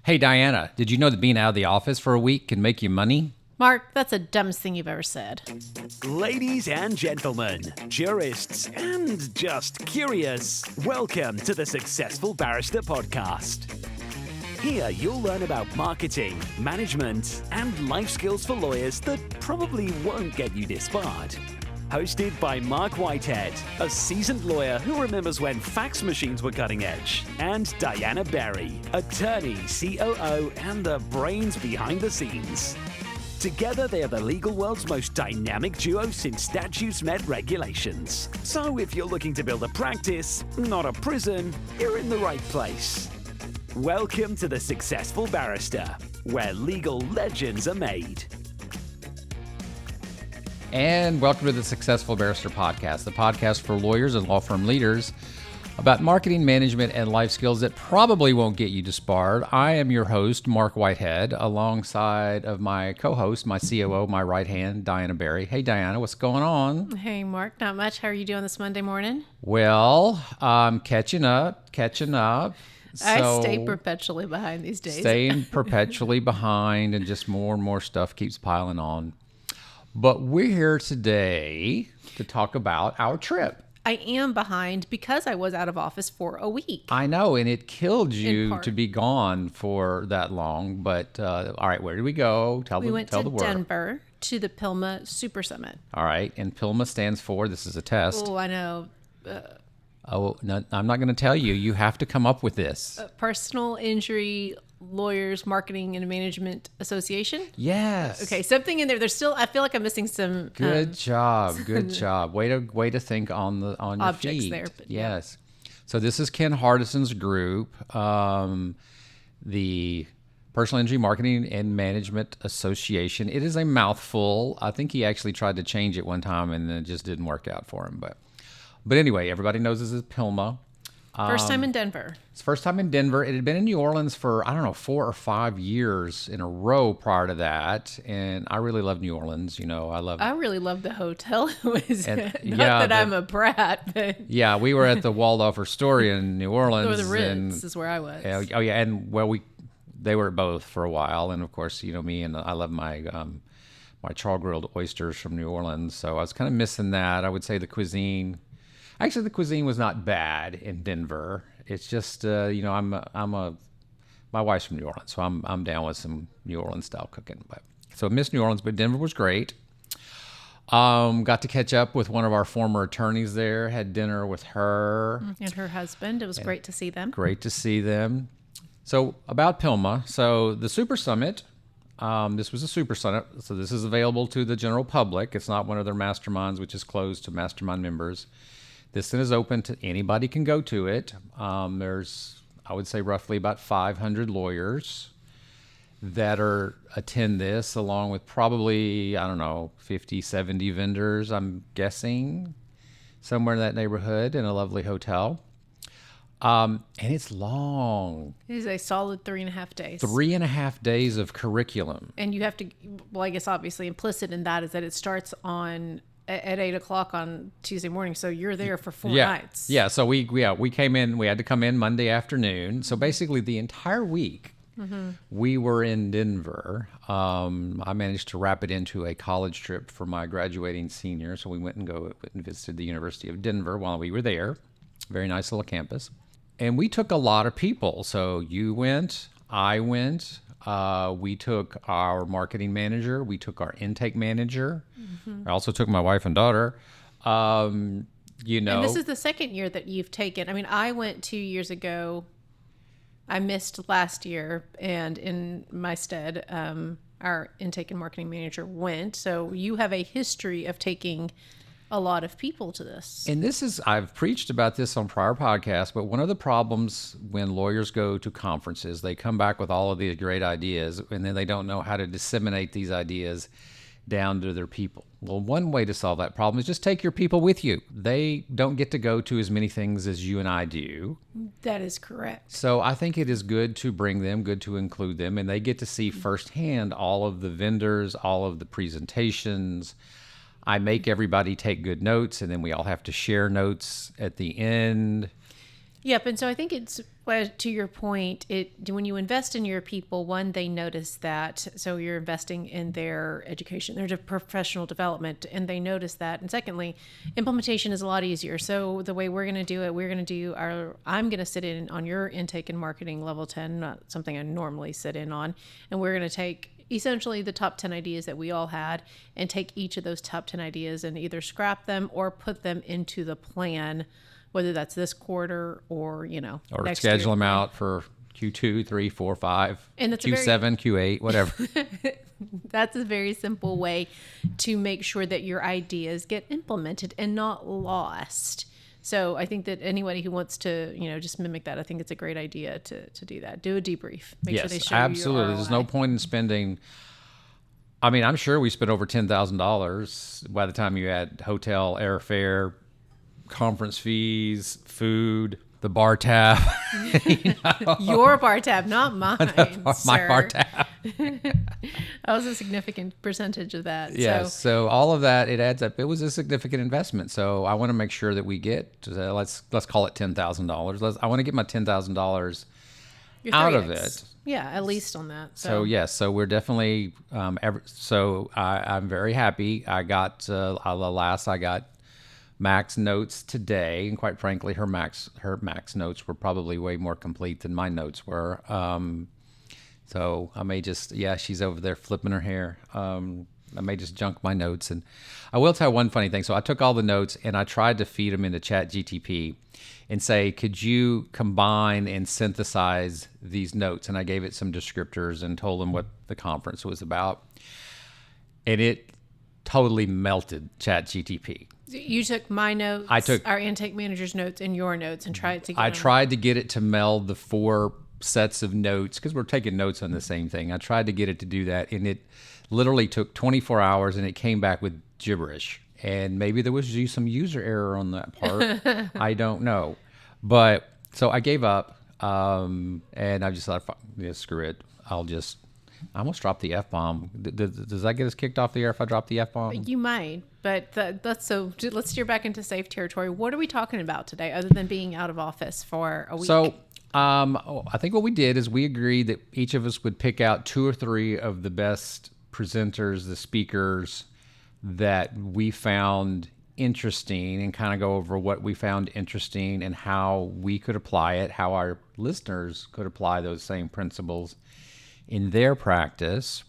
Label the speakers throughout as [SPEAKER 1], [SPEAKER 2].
[SPEAKER 1] Hey, Diana, did you know that being out of the office for a week can make you money?
[SPEAKER 2] Mark, that's the dumbest thing you've ever said.
[SPEAKER 3] Ladies and gentlemen, jurists and just curious, welcome to the Successful Barrister Podcast. Here you'll learn about marketing, management, and life skills for lawyers that probably won't get you disbarred. Hosted by Marc Whitehead, a seasoned lawyer who remembers when fax machines were cutting edge, and Diana Berry, attorney, COO, and the brains behind the scenes. Together, they are the legal world's most dynamic duo since statutes met regulations. So if you're looking to build a practice, not a prison, you're in the right place. Welcome to the Successful Barrister, where legal legends are made.
[SPEAKER 1] And welcome to the Successful Barrister Podcast, the podcast for lawyers and law firm leaders about marketing, management, and life skills that probably won't get you disbarred. I am your host, Marc Whitehead, alongside of my co-host, my COO, my right hand, Diana Berry. Hey, Diana, what's going on?
[SPEAKER 2] Hey, Mark, not much. How are you doing this Monday morning?
[SPEAKER 1] Well, I'm catching up.
[SPEAKER 2] I stay perpetually behind these days.
[SPEAKER 1] Staying perpetually behind, and just more and more stuff keeps piling on. But we're here today to talk about our trip.
[SPEAKER 2] I am behind because I was out of office for a week.
[SPEAKER 1] I know, and it killed you to be gone for that long. But all right, where did we go?
[SPEAKER 2] We went to Denver to the PILMMA Super Summit.
[SPEAKER 1] All right, and PILMMA stands for, this is a test.
[SPEAKER 2] Oh, I know.
[SPEAKER 1] No, I'm not going to tell you. You have to come up with this.
[SPEAKER 2] Personal Injury Lawyers Marketing and Management Association.
[SPEAKER 1] Yes.
[SPEAKER 2] Okay, something in there. There's still. I feel like I'm missing some.
[SPEAKER 1] Good job. Way to think on your
[SPEAKER 2] objects
[SPEAKER 1] feet.
[SPEAKER 2] there. But
[SPEAKER 1] yes. So this is Ken Hardison's group, the Personal Injury Marketing and Management Association. It is a mouthful. I think he actually tried to change it one time and it just didn't work out for him. But anyway, everybody knows this is PILMMA.
[SPEAKER 2] First time in Denver.
[SPEAKER 1] It's first time in Denver. It had been in New Orleans for, 4 or 5 years in a row prior to that. And I really love New Orleans. You know,
[SPEAKER 2] I really love the hotel. I'm a brat, but.
[SPEAKER 1] Yeah, we were at the Waldorf Astoria in New Orleans.
[SPEAKER 2] Or the Ritz is where I was.
[SPEAKER 1] Oh, yeah. And, they were at both for a while. And, of course, you know me, and I love my char-grilled oysters from New Orleans. So I was kind of missing that. I would say the cuisine. Actually, the cuisine was not bad in Denver. It's just, my wife's from New Orleans, so I'm down with some New Orleans style cooking. So I missed New Orleans, but Denver was great. Got to catch up with one of our former attorneys there. Had dinner with her
[SPEAKER 2] and her husband. It was great to see them.
[SPEAKER 1] Great to see them. So about PILMMA, so the Super Summit. This was a Super Summit, so this is available to the general public. It's not one of their masterminds, which is closed to mastermind members. This thing is open to anybody can go to it. There's, I would say, roughly about 500 lawyers that attend this, along with probably, 50, 70 vendors, I'm guessing, somewhere in that neighborhood in a lovely hotel. And it's long.
[SPEAKER 2] It is a solid 3.5 days.
[SPEAKER 1] 3.5 days of curriculum.
[SPEAKER 2] And you have to, I guess obviously implicit in that is that it starts at 8 o'clock on Tuesday morning, so you're there for 4 nights.
[SPEAKER 1] Yeah. So we came in. We had to come in Monday afternoon. So basically, the entire week we were in Denver. I managed to wrap it into a college trip for my graduating senior. So we went and visited the University of Denver while we were there. Very nice little campus, and we took a lot of people. So you went, I went. We took our marketing manager. We took our intake manager. I also took my wife and daughter. And
[SPEAKER 2] this is the second year that you've taken. I mean, I went 2 years ago. I missed last year, and in my stead, our intake and marketing manager went. So you have a history of taking a lot of people to this.
[SPEAKER 1] And I've preached about this on prior podcasts, but one of the problems when lawyers go to conferences, they come back with all of these great ideas, and then they don't know how to disseminate these ideas down to their people. Well, one way to solve that problem is just take your people with you. They don't get to go to as many things as you and I do.
[SPEAKER 2] That is correct.
[SPEAKER 1] So I think it is good to bring them, good to include them, and they get to see firsthand all of the vendors, all of the presentations. I make everybody take good notes, and then we all have to share notes at the end.
[SPEAKER 2] Yep. And so I think it's, to your point, when you invest in your people, one, they notice that. So you're investing in their education, their professional development, and they notice that. And secondly, implementation is a lot easier. So the way we're going to do it, I'm going to sit in on your intake and marketing level 10, not something I normally sit in on. And we're going to take essentially the top 10 ideas that we all had and take each of those top 10 ideas and either scrap them or put them into the plan, whether that's this quarter or,
[SPEAKER 1] or
[SPEAKER 2] next
[SPEAKER 1] schedule
[SPEAKER 2] year.
[SPEAKER 1] them out for Q2, 3, 4, 5,
[SPEAKER 2] and that's
[SPEAKER 1] Q7, Q8, whatever.
[SPEAKER 2] That's a very simple way to make sure that your ideas get implemented and not lost. So I think that anybody who wants to, just mimic that, I think it's a great idea to do that. Do a debrief. Make sure they show
[SPEAKER 1] absolutely.
[SPEAKER 2] you your
[SPEAKER 1] There's no point in spending. I mean, I'm sure we spent over $10,000 by the time you add hotel, airfare, conference fees, food, the bar tab.
[SPEAKER 2] Your bar tab, not mine.
[SPEAKER 1] My bar tab.
[SPEAKER 2] That was a significant percentage of that.
[SPEAKER 1] Yes. So all of that, it adds up. It was a significant investment. So I want to make sure that we get, let's call it $10,000. I want to get my $10,000 out of it.
[SPEAKER 2] Yeah, at least on that.
[SPEAKER 1] So yes, so we're definitely, I'm very happy. I got, I got Mac's notes today, and quite frankly, her Mac's notes were probably way more complete than my notes were. So I may just, she's over there flipping her hair. I may just junk my notes. And I will tell one funny thing. So I took all the notes and I tried to feed them into ChatGTP and say, could you combine and synthesize these notes? And I gave it some descriptors and told them what the conference was about. And it totally melted ChatGTP.
[SPEAKER 2] You took my notes,
[SPEAKER 1] I took
[SPEAKER 2] our intake manager's notes, and your notes, and tried to get
[SPEAKER 1] I tried to get it to meld the 4 sets of notes because we're taking notes on the same thing. I tried to get it to do that, and it literally took 24 hours, and it came back with gibberish. And maybe there was some user error on that part. I don't know. But so I gave up, and I just thought, screw it. I almost dropped the F-bomb. Does that get us kicked off the air if I drop the F-bomb?
[SPEAKER 2] You might, but let's steer back into safe territory. What are we talking about today other than being out of office for a week?
[SPEAKER 1] So I think what we did is we agreed that each of us would pick out 2 or 3 of the best presenters, the speakers that we found interesting, and kind of go over what we found interesting and how we could apply it, how our listeners could apply those same principles in their practice.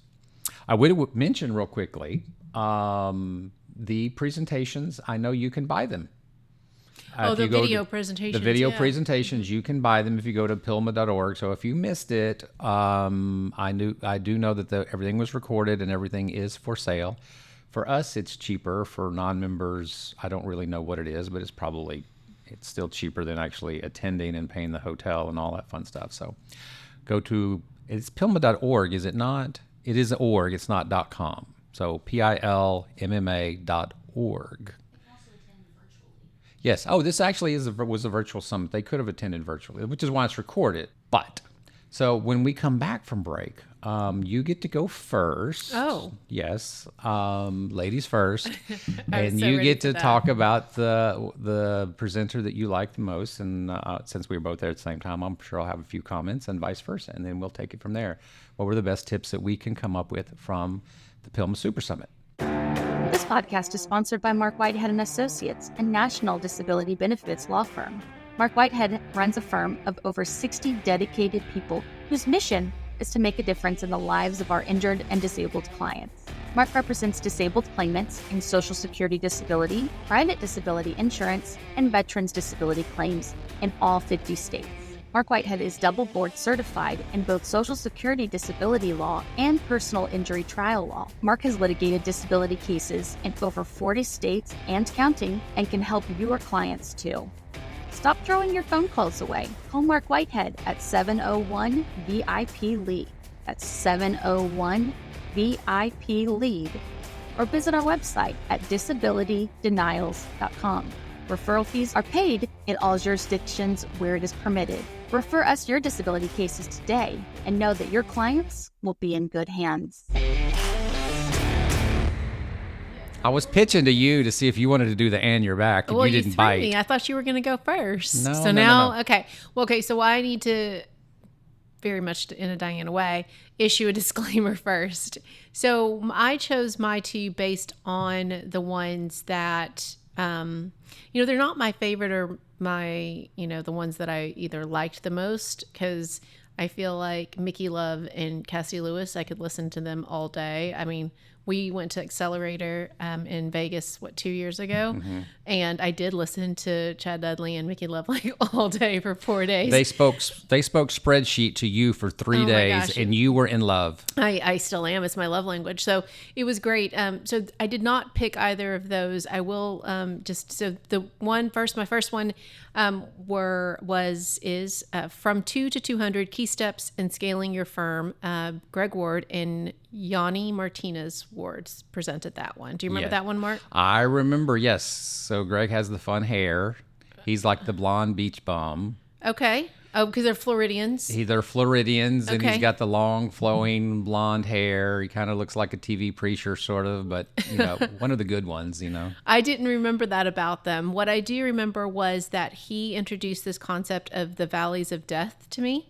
[SPEAKER 1] I would mention real quickly, the presentations, I know you can buy them.
[SPEAKER 2] The video presentations.
[SPEAKER 1] The video presentations, you can buy them if you go to PILMMA.org. So if you missed it, I do know that everything was recorded and everything is for sale. For us, it's cheaper. For non-members, I don't really know what it is, but it's still cheaper than actually attending and paying the hotel and all that fun stuff. So go to, it's PILMMA.org, is it not? It is .org, it's not .com. So PILMMA.org. Yes. Oh, this actually was a virtual summit. They could have attended virtually, which is why it's recorded. But so when we come back from break, you get to go first.
[SPEAKER 2] Oh.
[SPEAKER 1] Yes. Ladies first. And
[SPEAKER 2] so
[SPEAKER 1] you
[SPEAKER 2] ready
[SPEAKER 1] get
[SPEAKER 2] for
[SPEAKER 1] to
[SPEAKER 2] that.
[SPEAKER 1] talk about the presenter that you like the most. And since we were both there at the same time, I'm sure I'll have a few comments and vice versa. And then we'll take it from there. What were the best tips that we can come up with from the PILMMA Super Summit?
[SPEAKER 4] This podcast is sponsored by Marc Whitehead Associates, a national disability benefits law firm. Marc Whitehead runs a firm of over 60 dedicated people whose mission is to make a difference in the lives of our injured and disabled clients. Marc represents disabled claimants in Social Security disability, private disability insurance, and veterans disability claims in all 50 states. Marc Whitehead is double board certified in both Social Security disability law and personal injury trial law. Marc has litigated disability cases in over 40 states and counting, and can help your clients too. Stop throwing your phone calls away. Call Marc Whitehead at 701-VIP-LEAD. That's 701-VIP-LEAD. Or visit our website at disabilitydenials.com. Referral fees are paid in all jurisdictions where it is permitted. Refer us your disability cases today and know that your clients will be in good hands.
[SPEAKER 1] I was pitching to you to see if you wanted to do the and you're back, and
[SPEAKER 2] Well,
[SPEAKER 1] you didn't
[SPEAKER 2] threw
[SPEAKER 1] bite.
[SPEAKER 2] me. I thought you were going to go first.
[SPEAKER 1] No,
[SPEAKER 2] So
[SPEAKER 1] no,
[SPEAKER 2] now,
[SPEAKER 1] no.
[SPEAKER 2] okay. Well, okay. So I need to, very much in a Diana way, issue a disclaimer first. So I chose my two based on the ones that, they're not my favorite or my, the ones that I either liked the most, because I feel like Mickey Love and Cassie Lewis, I could listen to them all day. I mean, we went to Accelerator in Vegas, 2 years ago?
[SPEAKER 1] Mm-hmm.
[SPEAKER 2] And I did listen to Chad Dudley and Mickey Love like all day for 4 days.
[SPEAKER 1] They spoke spreadsheet to you for 3 days,
[SPEAKER 2] gosh.
[SPEAKER 1] and you were in love.
[SPEAKER 2] I still am. It's my love language. So it was great. So I did not pick either of those. I will my first one is From 2 to 200 Key Steps in Scaling Your Firm. Greg Ward and Yanni Martinez Wards presented that one. Do you remember
[SPEAKER 1] Yeah.
[SPEAKER 2] that one, Mark?
[SPEAKER 1] I remember, yes. So Greg has the fun hair. He's like the blonde beach bum.
[SPEAKER 2] Okay. Oh, because they're Floridians.
[SPEAKER 1] They're Floridians, and
[SPEAKER 2] Okay.
[SPEAKER 1] he's got the long, flowing blonde hair. He kind of looks like a TV preacher, sort of, but, one of the good ones,
[SPEAKER 2] I didn't remember that about them. What I do remember was that he introduced this concept of the valleys of death to me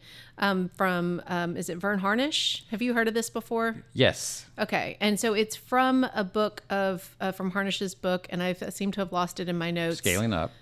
[SPEAKER 2] from, is it Vern Harnish? Have you heard of this before?
[SPEAKER 1] Yes.
[SPEAKER 2] Okay. And so it's from a book from Harnish's book, and I seem to have lost it in my notes.
[SPEAKER 1] Scaling Up.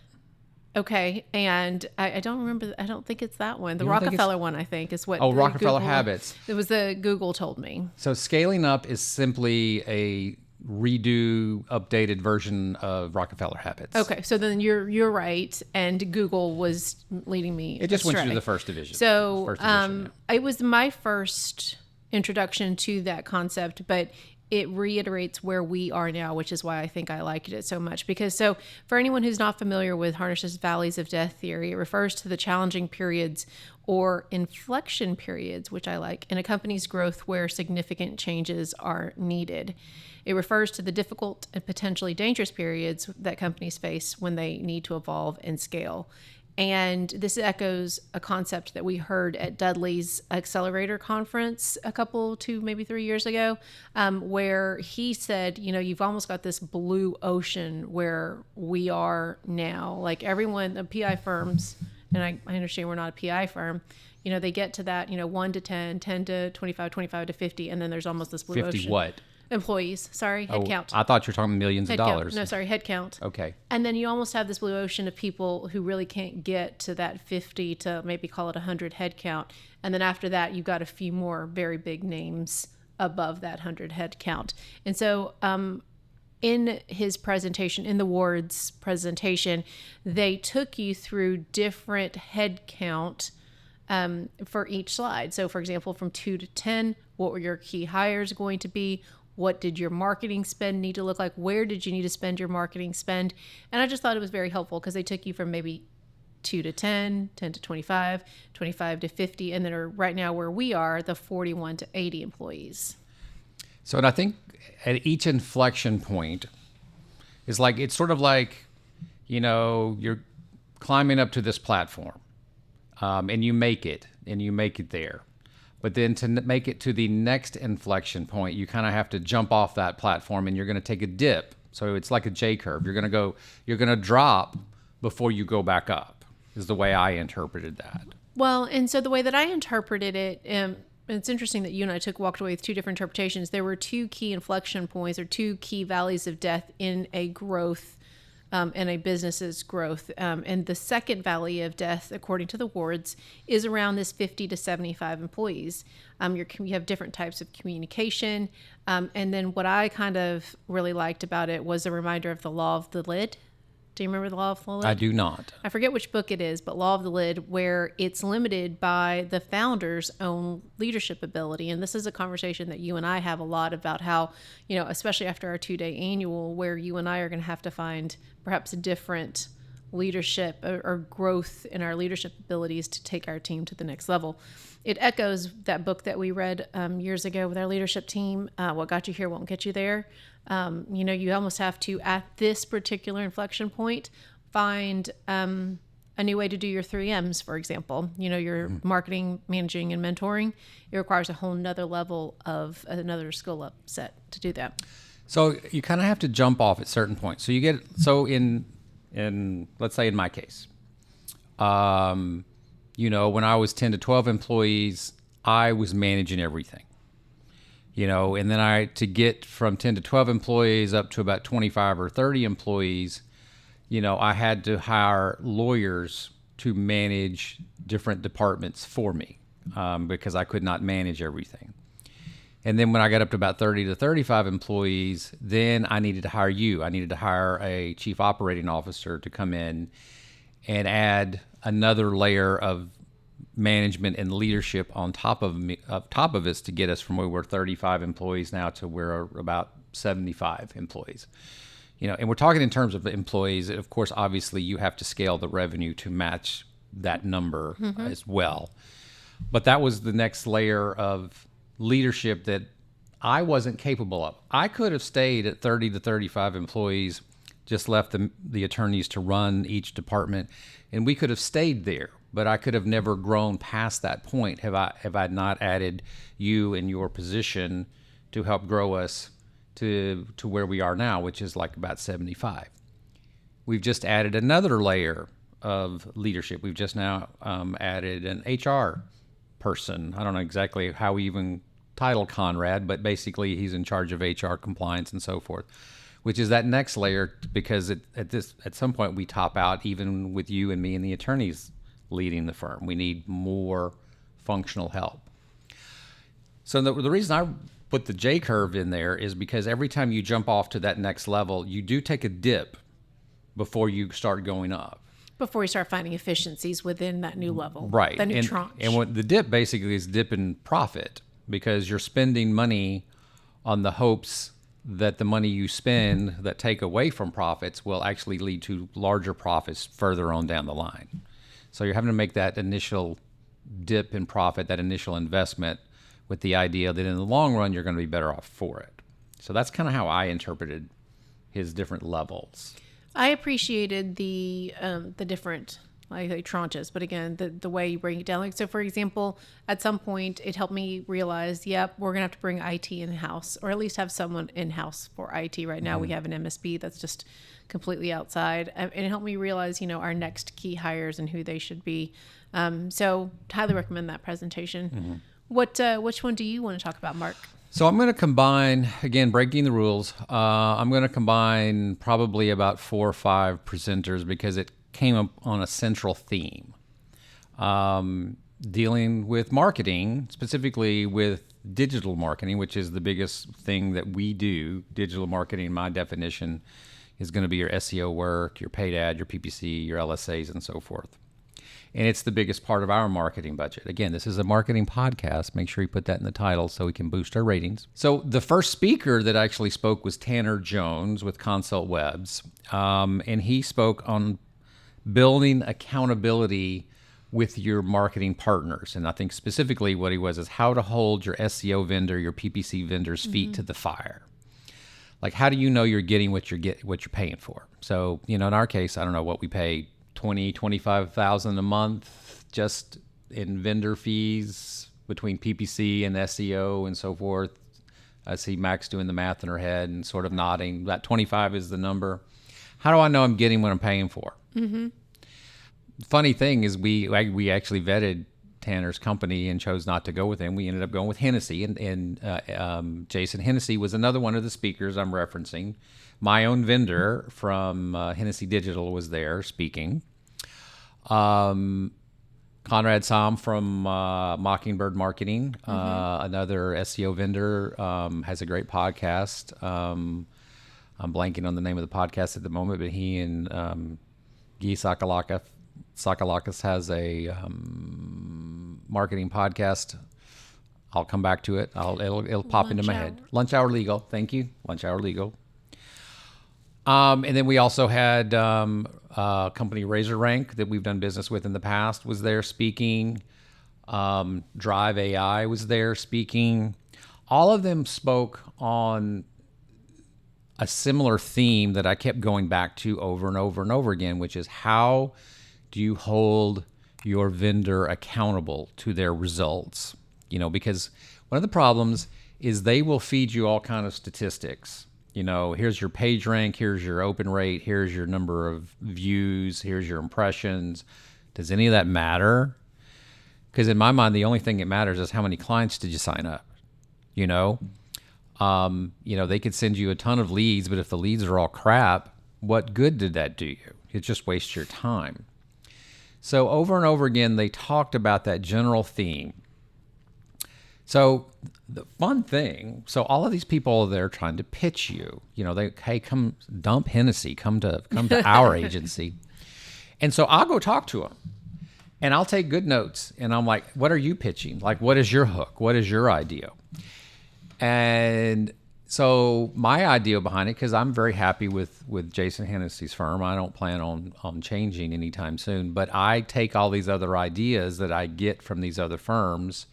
[SPEAKER 2] Okay. And I don't remember, I don't think it's that one. The
[SPEAKER 1] You don't think
[SPEAKER 2] Rockefeller one, I think, is what.
[SPEAKER 1] Oh,
[SPEAKER 2] the
[SPEAKER 1] Rockefeller
[SPEAKER 2] Google-
[SPEAKER 1] Habits.
[SPEAKER 2] It was the Google told me.
[SPEAKER 1] So Scaling Up is simply a updated version of Rockefeller Habits.
[SPEAKER 2] Okay, so then you're right, and Google was leading me.
[SPEAKER 1] It just went
[SPEAKER 2] astray.
[SPEAKER 1] to the first division.
[SPEAKER 2] So
[SPEAKER 1] First edition,
[SPEAKER 2] it was my first introduction to that concept, but it reiterates where we are now, which is why I think I liked it so much. Because for anyone who's not familiar with Harnish's valleys of death theory, it refers to the challenging periods or inflection periods, which I like, in a company's growth where significant changes are needed. It refers to the difficult and potentially dangerous periods that companies face when they need to evolve and scale. And this echoes a concept that we heard at Dudley's Accelerator conference maybe 3 years ago, where he said, you've almost got this blue ocean where we are now. Like everyone, the PI firms, and I understand we're not a PI firm, they get to that, 1 to 10, 10 to 25, 25 to 50, and then there's almost this blue
[SPEAKER 1] 50
[SPEAKER 2] ocean.
[SPEAKER 1] what?
[SPEAKER 2] Employees, sorry, head count.
[SPEAKER 1] I thought you were talking millions of
[SPEAKER 2] Head count.
[SPEAKER 1] dollars.
[SPEAKER 2] No, sorry, head count.
[SPEAKER 1] Okay.
[SPEAKER 2] And then you almost have this blue ocean of people who really can't get to that 50 to maybe call it 100 head count. And then after that, you've got a few more very big names above that 100 head count. And so in his presentation, in the Ward's presentation, they took you through different head count for each slide. So for example, from 2 to 10, what were your key hires going to be? What did your marketing spend need to look like? Where did you need to spend your marketing spend? And I just thought it was very helpful because they took you from maybe 2 to 10, 10 to 25, 25 to 50, and then right now where we are, the 41 to 80 employees.
[SPEAKER 1] So, and I think at each inflection point is like, it's sort of like, you're climbing up to this platform and you make it there. But then to make it to the next inflection point, you kind of have to jump off that platform and you're going to take a dip. So it's like a J curve. You're going to drop before you go back up, is the way I interpreted that.
[SPEAKER 2] Well, and so the way that I interpreted it, it's interesting that you and I walked away with two different interpretations. There were two key inflection points or two key valleys of death in a growth, in a business's growth. And the second valley of death, according to the Wards, is around this 50 to 75 employees. You have different types of communication. And then what I kind of really liked about it was a reminder of the law of the lid. Do you remember the law of the lid?
[SPEAKER 1] I do not.
[SPEAKER 2] I forget which book it is, but Law of the Lid, where it's limited by the founder's own leadership ability. And this is a conversation that you and I have a lot about how, especially after our 2-day annual, where you and I are going to have to find perhaps a different leadership or growth in our leadership abilities to take our team to the next level. It echoes that book that we read years ago with our leadership team, What Got You Here Won't Get You There. You almost have to, at this particular inflection point, find a new way to do your 3 M's, for example. Your marketing, managing, and mentoring. It requires a whole nother level of another skill up set to do that.
[SPEAKER 1] So you kind of have to jump off at certain points. So you get in let's say in my case, when I was 10 to 12 employees, I was managing everything. And then to get from 10 to 12 employees up to about 25 or 30 employees, I had to hire lawyers to manage different departments for me because I could not manage everything. And then when I got up to about 30 to 35 employees, then I needed to hire you. I needed to hire a chief operating officer to come in and add another layer of management and leadership on top of us to get us from where we're 35 employees now to we're about 75 employees. And we're talking in terms of employees. Of course, obviously, you have to scale the revenue to match that number as well. But that was the next layer of leadership that I wasn't capable of. I could have stayed at 30 to 35 employees, just left the attorneys to run each department, and we could have stayed there. But I could have never grown past that point have I not added you in your position to help grow us to where we are now, which is like about 75. We've just added another layer of leadership. We've just now added an HR person. I don't know exactly how we even title Conrad, but basically he's in charge of HR compliance and so forth, which is that next layer, because at some point we top out even with you and me and the attorneys leading the firm. We need more functional help. So the reason I put the J curve in there is because every time you jump off to that next level, you do take a dip before you start going up.
[SPEAKER 2] Before you start finding efficiencies within that new level,
[SPEAKER 1] right?
[SPEAKER 2] That new tranche.
[SPEAKER 1] And what the dip basically is dip in profit, because you're spending money on the hopes that the money you spend that take away from profits will actually lead to larger profits further on down the line. So you're having to make that initial dip in profit, that initial investment, with the idea that in the long run you're going to be better off for it. So that's kind of how I interpreted his different levels.
[SPEAKER 2] I appreciated the different tranches, but again, the way you break it down. Like, so for example, at some point it helped me realize, we're gonna have to bring IT in-house, or at least have someone in-house for IT. Right now we have an MSP that's just completely outside, and it helped me realize, our next key hires and who they should be. So highly recommend that presentation. Which one do you want to talk about, Marc?
[SPEAKER 1] So I'm going to combine, again, breaking the rules. I'm going to combine probably about 4 or 5 presenters because it came up on a central theme. Dealing with marketing, specifically with digital marketing, which is the biggest thing that we do. Digital marketing, my definition, is going to be your SEO work, your paid ad, your PPC, your LSAs, and so forth. And it's the biggest part of our marketing budget. Again, this is a marketing podcast. Make sure you put that in the title so we can boost our ratings. So the first speaker that actually spoke was Tanner Jones with Consult Webs. And he spoke on building accountability with your marketing partners. And I think specifically what he was is how to hold your SEO vendor, your PPC vendor's feet to the fire. Like, how do you know you're getting what you're paying for? So, in our case, I don't know what we pay, $25,000 a month just in vendor fees between PPC and SEO and so forth. I see Max doing the math in her head and sort of nodding. That 25 is the number. How do I know I'm getting what I'm paying for? Mm-hmm. Funny thing is we actually vetted Tanner's company and chose not to go with him. We ended up going with Hennessey, and Jason Hennessey was another one of the speakers I'm referencing. My own vendor from Hennessey Digital was there speaking. Conrad Sam from Mockingbird Marketing, another SEO vendor, has a great podcast. I'm blanking on the name of the podcast at the moment, but he and Guy Sakalakis has a marketing podcast. I'll come back to it. It'll pop into my head. Lunch Hour Legal. Thank you. Lunch Hour Legal. And then we also had company Razor Rank that we've done business with in the past was there speaking. Drive AI was there speaking. All of them spoke on a similar theme that I kept going back to over and over and over again, which is how do you hold your vendor accountable to their results? Because one of the problems is they will feed you all kind of statistics. Here's your page rank, here's your open rate, here's your number of views, here's your impressions. Does any of that matter? Because in my mind, the only thing that matters is how many clients did you sign up. They could send you a ton of leads, but if the leads are all crap, what good did that do you? It just wastes your time. So over and over again, they talked about that general theme. So the fun thing, so all of these people, they're trying to pitch you. Hey, come dump Hennessey, come to our agency. And so I'll go talk to them. And I'll take good notes. And I'm like, what are you pitching? Like, what is your hook? What is your idea? And so my idea behind it, because I'm very happy with Jason Hennessey's firm. I don't plan on changing anytime soon. But I take all these other ideas that I get from these other firms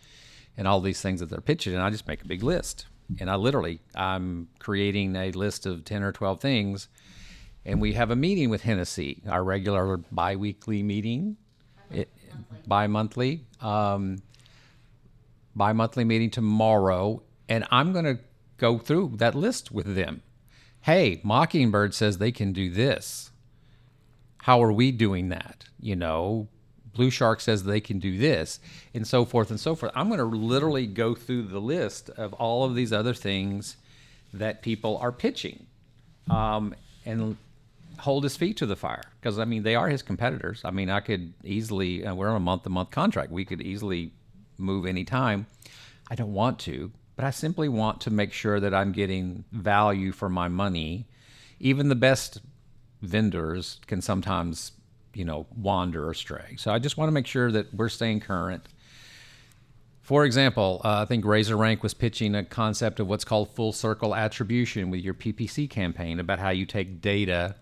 [SPEAKER 1] and all these things that they're pitching, and I just make a big list. And I'm creating a list of 10 or 12 things. And we have a meeting with Hennessey, our regular bi-weekly meeting. Bi-monthly meeting tomorrow, and I'm going to go through that list with them. Hey, Mockingbird says they can do this. How are we doing that? Blue Shark says they can do this, and so forth and so forth. I'm going to literally go through the list of all of these other things that people are pitching, and hold his feet to the fire, because they are his competitors. I could easily, we're on a month-to-month contract. We could easily move anytime. I don't want to, but I simply want to make sure that I'm getting value for my money. Even the best vendors can sometimes, wander astray. So I just want to make sure that we're staying current. For example, I think RazorRank was pitching a concept of what's called full circle attribution with your PPC campaign, about how you take data,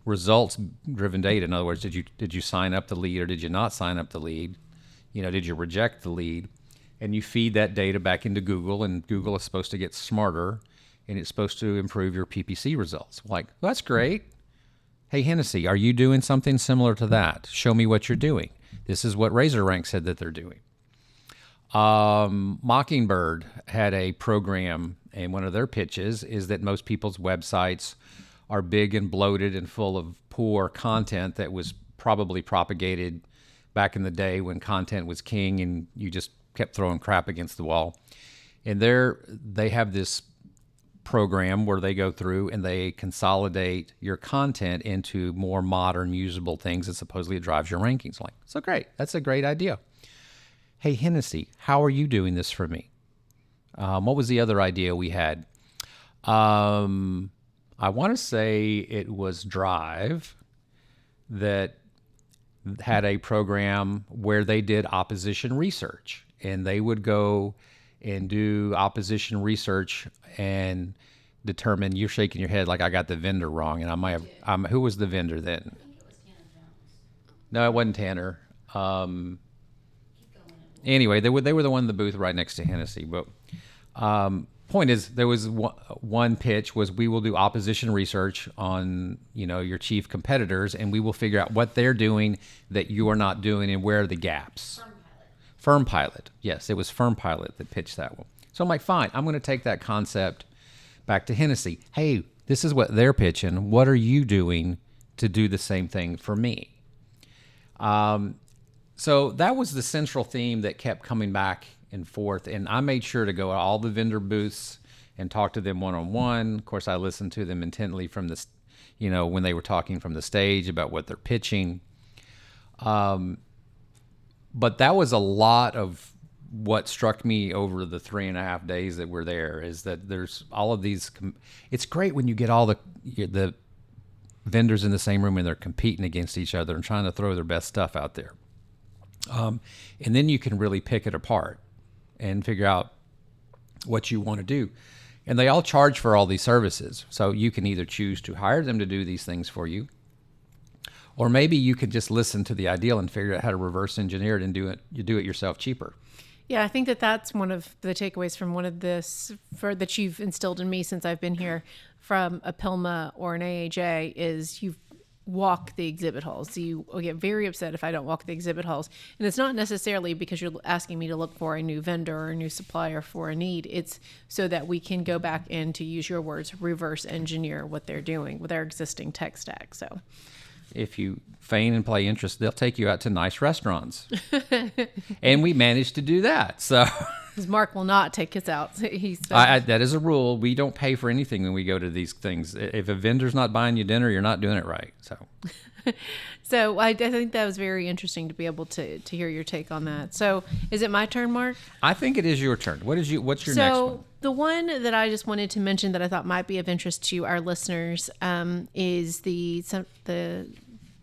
[SPEAKER 1] results-driven data. In other words, did you sign up the lead or did you not sign up the lead? Did you reject the lead? And you feed that data back into Google, and Google is supposed to get smarter, and it's supposed to improve your PPC results. Like, well, that's great. Hey, Hennessey, are you doing something similar to that? Show me what you're doing. This is what RazorRank said that they're doing. Mockingbird had a program, and one of their pitches is that most people's websites are big and bloated and full of poor content that was probably propagated back in the day when content was king and you just kept throwing crap against the wall. And they have this program where they go through and they consolidate your content into more modern, usable things that supposedly drives your rankings. Like, so great. That's a great idea. Hey, Hennessey, how are you doing this for me? What was the other idea we had? I want to say it was Drive that had a program where they did opposition research, and they would go and do opposition research and determine. You're shaking your head like I got the vendor wrong, and I might have. Who was the vendor then?
[SPEAKER 5] I think it was Tanner Jones.
[SPEAKER 1] No, it wasn't Tanner. Anyway, they were the one in the booth right next to Hennessey. But point is, there was one pitch was, we will do opposition research on your chief competitors, and we will figure out what they're doing that you are not doing and where are the gaps. Firm Pilot. Yes, it was Firm Pilot that pitched that one. So I'm like, fine, I'm going to take that concept back to Hennessey. Hey, this is what they're pitching. What are you doing to do the same thing for me? So that was the central theme that kept coming back and forth. And I made sure to go to all the vendor booths and talk to them one-on-one. Of course, I listened to them intently from this, when they were talking from the stage about what they're pitching. But that was a lot of what struck me over the 3.5 days that we're there, is that there's all of these. It's great when you get all the vendors in the same room and they're competing against each other and trying to throw their best stuff out there. And then you can really pick it apart and figure out what you want to do. And they all charge for all these services. So you can either choose to hire them to do these things for you, or maybe you could just listen to the ideal and figure out how to reverse engineer it and do it yourself cheaper.
[SPEAKER 2] Yeah, I think that's one of the takeaways from one of this that you've instilled in me since I've been here from a PILMMA or an AAJ is walk the exhibit halls. So you will get very upset if I don't walk the exhibit halls. And it's not necessarily because you're asking me to look for a new vendor or a new supplier for a need. It's so that we can go back and, to use your words, reverse engineer what they're doing with our existing tech stack. So
[SPEAKER 1] if you feign and play interest, they'll take you out to nice restaurants. And we managed to do that. So
[SPEAKER 2] because Marc will not take us out. He's
[SPEAKER 1] that is a rule. We don't pay for anything when we go to these things. If a vendor's not buying you dinner, you're not doing it right.
[SPEAKER 2] So I think that was very interesting to be able to hear your take on that. So is it my turn, Marc?
[SPEAKER 1] I think it is your turn. What's your next one?
[SPEAKER 2] So the one that I just wanted to mention that I thought might be of interest to our listeners is the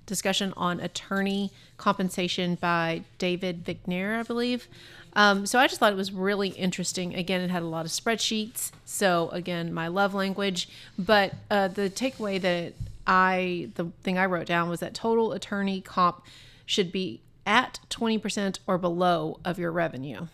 [SPEAKER 2] discussion on attorney compensation by David Vicknair, I believe. So I just thought it was really interesting. Again, it had a lot of spreadsheets. So again, my love language. But the takeaway the thing I wrote down was that total attorney comp should be at 20% or below of your revenue.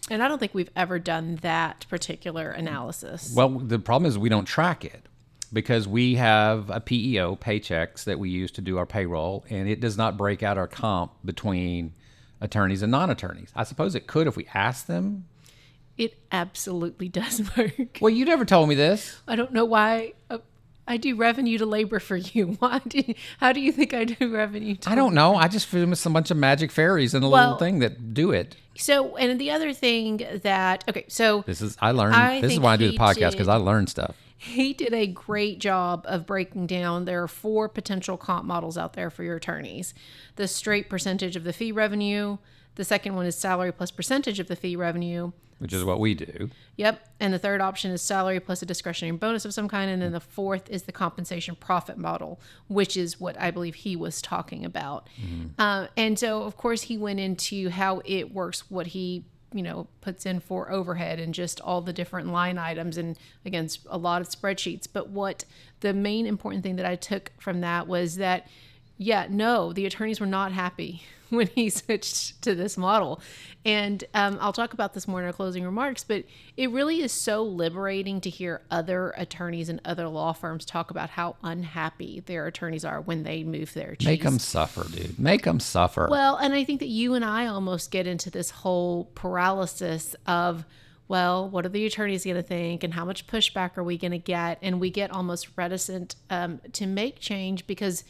[SPEAKER 2] And I don't think we've ever done that particular analysis.
[SPEAKER 1] Well, the problem is we don't track it because we have a PEO, paychecks, that we use to do our payroll, and it does not break out our comp between attorneys and non-attorneys. I suppose it could if we asked them.
[SPEAKER 2] It absolutely does, Marc.
[SPEAKER 1] Well, you never told me this.
[SPEAKER 2] I don't know why. I do revenue to labor for you. How do you think I do revenue to
[SPEAKER 1] I don't know. I just feel it's a bunch of magic fairies and a little thing that do it.
[SPEAKER 2] So, and the other thing that, so
[SPEAKER 1] this is why I do the podcast, because I learn stuff.
[SPEAKER 2] He did a great job of breaking down. There are 4 potential comp models out there for your attorneys. The straight percentage of the fee revenue. The second one is salary plus percentage of the fee revenue,
[SPEAKER 1] which is what we do.
[SPEAKER 2] Yep. And the third option is salary plus a discretionary bonus of some kind. And then the fourth is the compensation profit model, which is what I believe he was talking about. Mm-hmm. And so, of course, he went into how it works, what he puts in for overhead and just all the different line items. And again, a lot of spreadsheets. But what the main important thing that I took from that was that, the attorneys were not happy when he switched to this model. And I'll talk about this more in our closing remarks, but it really is so liberating to hear other attorneys and other law firms talk about how unhappy their attorneys are when they move their cheese.
[SPEAKER 1] Make them suffer, dude. Make them suffer.
[SPEAKER 2] Well, and I think that you and I almost get into this whole paralysis of, well, what are the attorneys going to think and how much pushback are we going to get? And we get almost reticent to make change because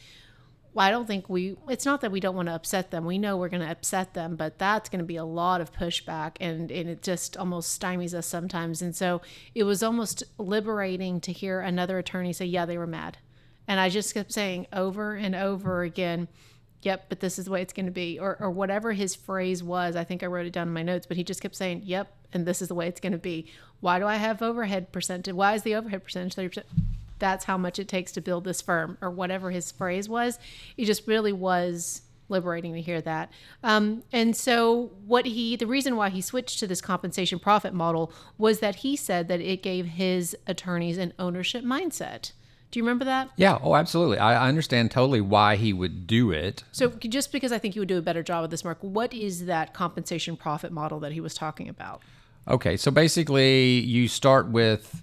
[SPEAKER 2] I don't think it's not that we don't want to upset them. We know we're going to upset them, but that's going to be a lot of pushback and it just almost stymies us sometimes. And so it was almost liberating to hear another attorney say, yeah, they were mad. And I just kept saying over and over again, yep, but this is the way it's going to be. Or whatever his phrase was. I think I wrote it down in my notes, but he just kept saying, yep, and this is the way it's going to be. Why do I have overhead percentage? Why is the overhead percentage 30%? That's how much it takes to build this firm, or whatever his phrase was. It just really was liberating to hear that. And so the reason why he switched to this compensation profit model was that he said that it gave his attorneys an ownership mindset. Do you remember that?
[SPEAKER 1] Yeah. Oh, absolutely. I understand totally why he would do it.
[SPEAKER 2] So just because I think you would do a better job of this, Marc, what is that compensation profit model that he was talking about? Okay.
[SPEAKER 1] So basically you start with,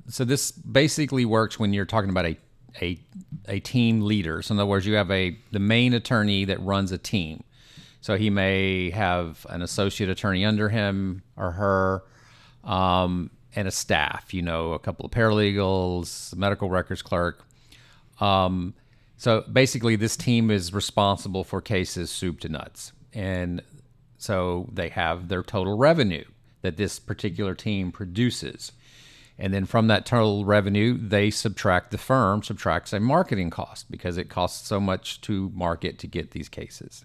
[SPEAKER 1] so this basically works when you're talking about a team leader. So in other words, you have the main attorney that runs a team. So he may have an associate attorney under him or her, and a staff, a couple of paralegals, a medical records clerk. So basically this team is responsible for cases soup to nuts. And so they have their total revenue that this particular team produces. And then from that total revenue, the firm subtracts a marketing cost because it costs so much to market to get these cases,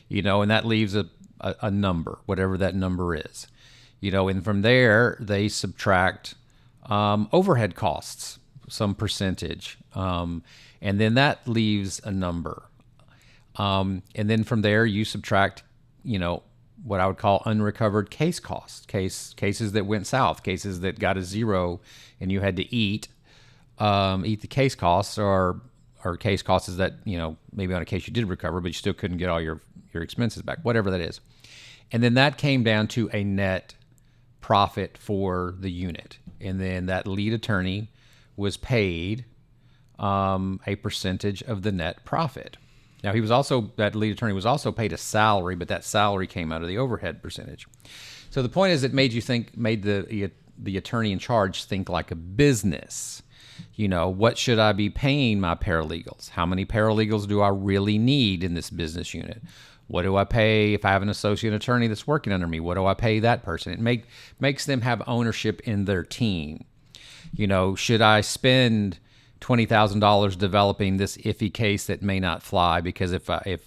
[SPEAKER 1] and that leaves a number, whatever that number is, and from there they subtract overhead costs, some percentage. And then that leaves a number. And then from there you subtract, what I would call unrecovered case costs, cases that went south, cases that got a zero and you had to eat the case costs, or case costs that, maybe on a case you did recover, but you still couldn't get all your expenses back, whatever that is. And then that came down to a net profit for the unit. And then that lead attorney was paid a percentage of the net profit. Now, that lead attorney was also paid a salary, but that salary came out of the overhead percentage. So the point is, it made the attorney in charge think like a business. What should I be paying my paralegals? How many paralegals do I really need in this business unit? What do I pay if I have an associate attorney that's working under me? What do I pay that person? It makes them have ownership in their team. Should I spend $20,000 developing this iffy case that may not fly? Because if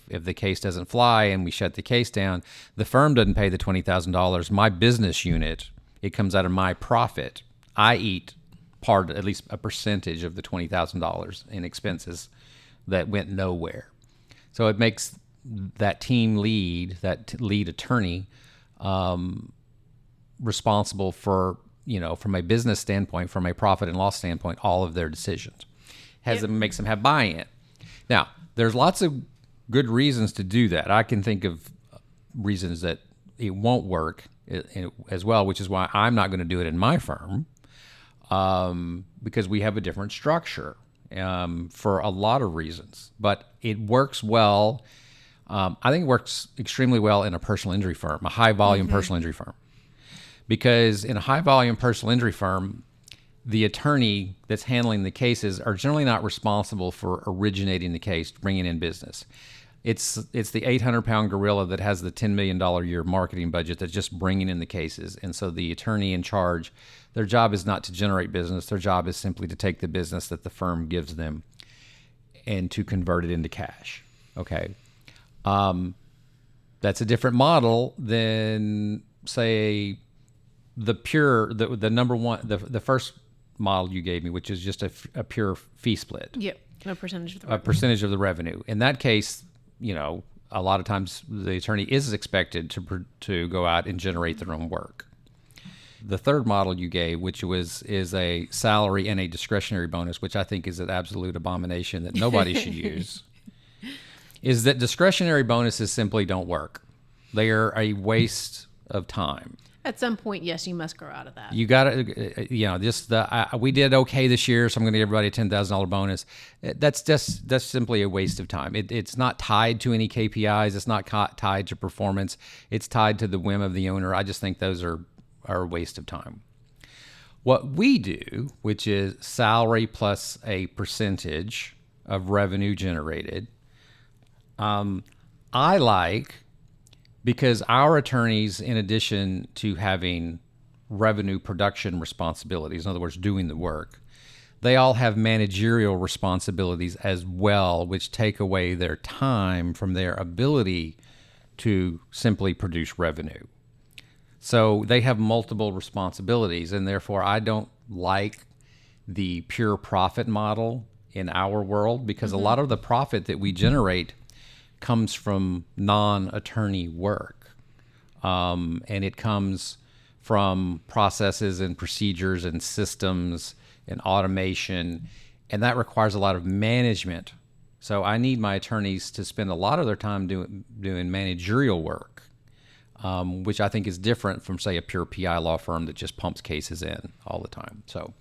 [SPEAKER 1] the case doesn't fly and we shut the case down, the firm doesn't pay the $20,000. My business unit, it comes out of my profit. I eat at least a percentage of the $20,000 in expenses that went nowhere. So it makes that team lead, that lead attorney, responsible for, from a business standpoint, from a profit and loss standpoint, all of their decisions. Makes them have buy-in. Now, there's lots of good reasons to do that. I can think of reasons that it won't work as well, which is why I'm not going to do it in my firm, because we have a different structure for a lot of reasons. But it works well. I think it works extremely well in a personal injury firm, a high-volume personal injury firm. Because in a high-volume personal injury firm, the attorney that's handling the cases are generally not responsible for originating the case, bringing in business. It's the 800-pound gorilla that has the $10 million a year marketing budget that's just bringing in the cases. And so the attorney in charge, their job is not to generate business. Their job is simply to take the business that the firm gives them and to convert it into cash. Okay. That's a different model than, say, the number one, the first model you gave me, which is just a pure fee split.
[SPEAKER 2] Yep. A percentage of the
[SPEAKER 1] revenue. A percentage of the revenue. In that case, a lot of times the attorney is expected to go out and generate their own work. The third model you gave, which is a salary and a discretionary bonus, which I think is an absolute abomination that nobody should use, is that discretionary bonuses simply don't work. They are a waste of time.
[SPEAKER 2] At some point, yes, you must grow out of that.
[SPEAKER 1] You got to, we did okay this year, so I'm going to give everybody a $10,000 bonus. That's simply a waste of time. It's not tied to any KPIs. It's not tied to performance. It's tied to the whim of the owner. I just think those are a waste of time. What we do, which is salary plus a percentage of revenue generated, I like, because our attorneys, in addition to having revenue production responsibilities, in other words, doing the work, they all have managerial responsibilities as well, which take away their time from their ability to simply produce revenue. So they have multiple responsibilities, and therefore I don't like the pure profit model in our world, because a lot of the profit that we generate comes from non-attorney work, and it comes from processes and procedures and systems and automation, and that requires a lot of management. So I need my attorneys to spend a lot of their time doing managerial work, which I think is different from, say, a pure PI law firm that just pumps cases in all the time. So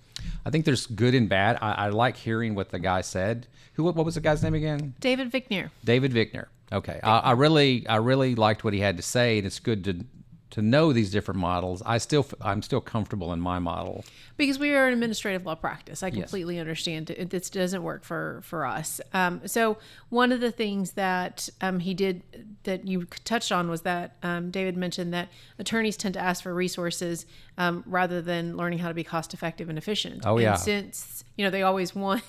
[SPEAKER 1] I think there's good and bad. I like hearing what the guy said. What was the guy's name again?
[SPEAKER 2] David Vicknair.
[SPEAKER 1] David Vicknair. Okay. I really liked what he had to say, and it's good to know these different models. I'm still comfortable in my model.
[SPEAKER 2] Because we are an administrative law practice. I completely understand it. This doesn't work for us. So one of the things that he did that you touched on was that David mentioned that attorneys tend to ask for resources rather than learning how to be cost effective and efficient.
[SPEAKER 1] Oh, yeah.
[SPEAKER 2] And since they always want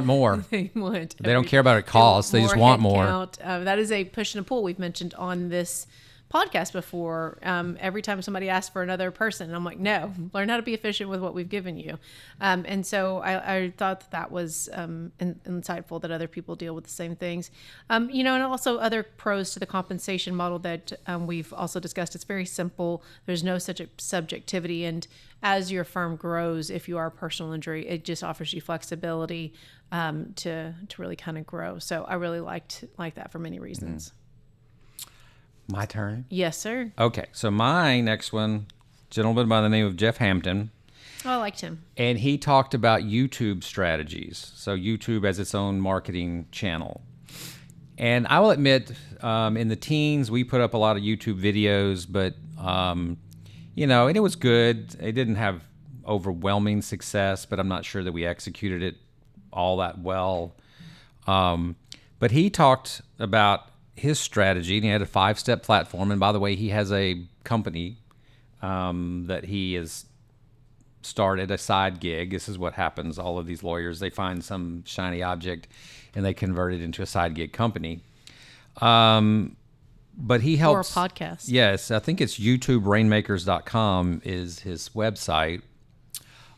[SPEAKER 1] more.
[SPEAKER 2] They
[SPEAKER 1] don't care about it costs. They just want more.
[SPEAKER 2] That is a push and a pull we've mentioned on this podcast before. Every time somebody asks for another person, I'm like, no, learn how to be efficient with what we've given you. And so I thought that was insightful that other people deal with the same things. And also other pros to the compensation model that we've also discussed. It's very simple. There's no such a subjectivity. And as your firm grows, if you are a personal injury, it just offers you flexibility to really kind of grow. So I really like that for many reasons.
[SPEAKER 1] My turn?
[SPEAKER 2] Yes, sir.
[SPEAKER 1] Okay, so my next one, gentleman by the name of Jeff Hampton.
[SPEAKER 2] Oh, I liked him.
[SPEAKER 1] And he talked about YouTube strategies. So YouTube as its own marketing channel. And I will admit, in the teens, we put up a lot of YouTube videos, but, and it was good. It didn't have overwhelming success, but I'm not sure that we executed it all that well. But he talked about his strategy, and he had a 5-step platform. And by the way, he has a company that he has started, a side gig. This is what happens. All of these lawyers, they find some shiny object and they convert it into a side gig company. But he helps.
[SPEAKER 2] Or a podcast.
[SPEAKER 1] Yes, I think it's YouTubeRainmakers.com is his website.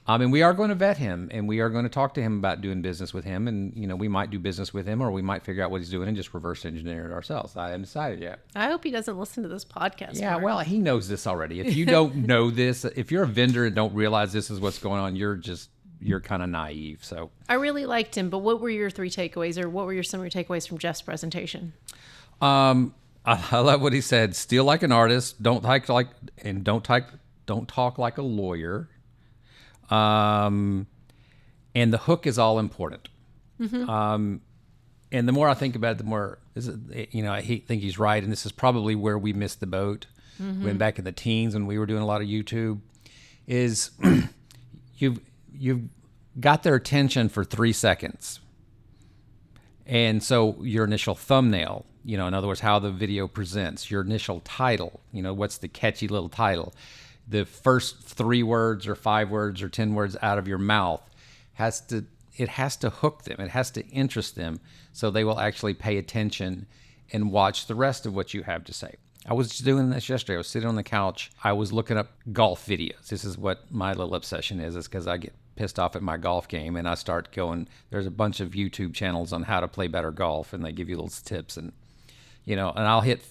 [SPEAKER 1] And we are going to vet him, and we are going to talk to him about doing business with him. And, we might do business with him, or we might figure out what he's doing and just reverse engineer it ourselves. I haven't decided yet.
[SPEAKER 2] I hope he doesn't listen to this podcast.
[SPEAKER 1] Yeah,
[SPEAKER 2] Mark.
[SPEAKER 1] well, he knows this already. If you don't know this, if you're a vendor and don't realize this is what's going on, you're kind of naive. So
[SPEAKER 2] I really liked him, but what were your 3 takeaways, or what were some of your takeaways from Jeff's presentation?
[SPEAKER 1] I love what he said. Steal like an artist. Don't talk like a lawyer. And the hook is all important. Mm-hmm. And the more I think about it, the more, I think he's right. And this is probably where we missed the boat when back in the teens when we were doing a lot of YouTube, is you've got their attention for 3 seconds. And so your initial thumbnail, in other words, how the video presents, your initial title, what's the catchy little title, the first 3 words or 5 words or 10 words out of your mouth has to hook them. It has to interest them so they will actually pay attention and watch the rest of what you have to say. I was just doing this yesterday. I was sitting on the couch. I was looking up golf videos. This is what my little obsession is because I get pissed off at my golf game and I start going, there's a bunch of YouTube channels on how to play better golf, and they give you little tips, and and I'll hit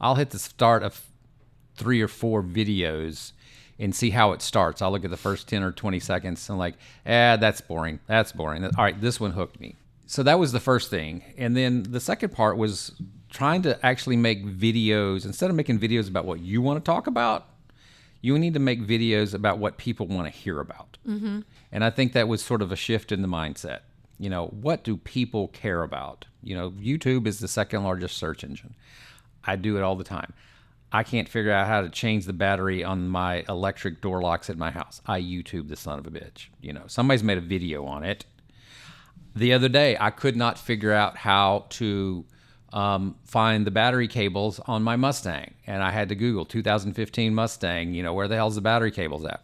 [SPEAKER 1] the start of 3 or 4 videos and see how it starts. I'll look at the first 10 or 20 seconds and like, that's boring. That's boring. All right, this one hooked me. So that was the first thing. And then the second part was trying to actually make videos. Instead of making videos about what you want to talk about, you need to make videos about what people want to hear about. Mm-hmm. And I think that was sort of a shift in the mindset. What do people care about? YouTube is the second largest search engine. I do it all the time. I can't figure out how to change the battery on my electric door locks at my house. I YouTube the son of a bitch. Somebody's made a video on it. The other day, I could not figure out how to find the battery cables on my Mustang. And I had to Google 2015 Mustang, where the hell's the battery cables at?